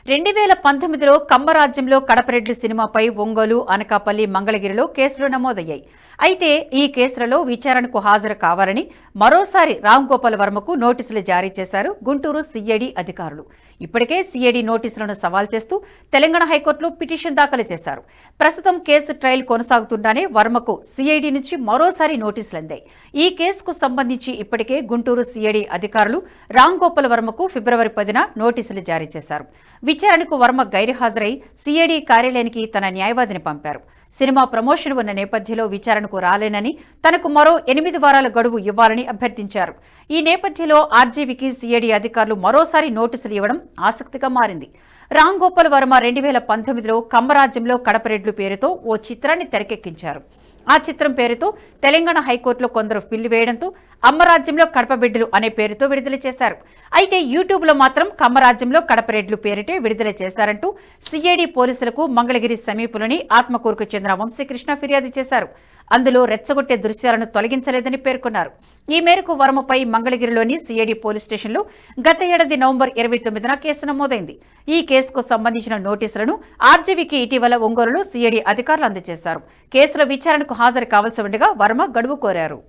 2019లో కమ్మరాజ్యంలో కడపరెడ్డి సినిమాపై ఒంగోలు, అనకాపల్లి, మంగళగిరిలో కేసులు నమోదయ్యాయి. అయితే ఈ కేసులలో విచారణకు హాజరు కావాలని మరోసారి రామ్ గోపాల్ వర్మకు నోటీసులు జారీ చేశారు గుంటూరు సిఐడి అధికారులు. ఇప్పటికే సిఐడి నోటీసులను సవాల్ చేస్తూ తెలంగాణ హైకోర్టులో పిటిషన్ దాఖలు చేశారు. ప్రస్తుతం కేసు ట్రయల్ కొనసాగుతుండగానే వర్మకు సిఐడి నుంచి మరోసారి నోటీసులు అందాయి. ఈ కేసుకు సంబంధించి ఇప్పటికే గుంటూరు సిఐడి అధికారులు రామ్ గోపాల్ వర్మకు ఫిబ్రవరి 10న నోటీసులు జారీ చేశారు. విచారణకు వర్మ గైర్హాజరై సిఐడి కార్యాలయానికి తన న్యాయవాదిని పంపారు. సినిమా ప్రమోషన్ ఉన్న నేపథ్యంలో విచారణకు రాలేనని, తనకు మరో 8 వారాల గడువు ఇవ్వాలని అభ్యర్థించారు. ఈ నేపథ్యంలో ఆర్జీవీకి సిఐడి అధికారులు మరోసారి నోటీసులు ఇవ్వడం ఆసక్తిగా మారింది. రామ్ గోపాల్ వర్మ 2019లో కమ్మరాజ్యంలో కడపరెడ్లు పేరుతో ఓ చిత్రాన్ని తెరకెక్కించారు. ఆ చిత్రం పేరుతో తెలంగాణ హైకోర్టులో కొందరు పిల్లి వేయడంతో అమ్మరాజ్యంలో కడపబిడ్డలు అనే పేరుతో విడుదల చేశారు. అయితే యూట్యూబ్లో మాత్రం కమ్మరాజ్యంలో కడపరెడ్లు పేరిటే విడుదల చేశారంటూ సిఐడి పోలీసులకు మంగళగిరి సమీపంలోని ఆత్మకూరుకు చెందిన వంశీకృష్ణ ఫిర్యాదు చేశారు. అందులో రెచ్చగొట్టే దృశ్యాలను తొలగించలేదని పేర్కొన్నారు. ఈ మేరకు వర్మపై మంగళగిరిలోని సిఐడి పోలీస్ స్టేషన్లో గత ఏడాది నవంబర్ 29న కేసు నమోదైంది. ఈ కేసుకు సంబంధించిన నోటీసులను ఆర్జీవీకి ఇటీవల ఒంగోలులో సిఐడి అధికారులు అందజేశారు. కేసులో విచారణకు హాజరు కావాల్సి ఉండగా వర్మ గడువు కోరారు.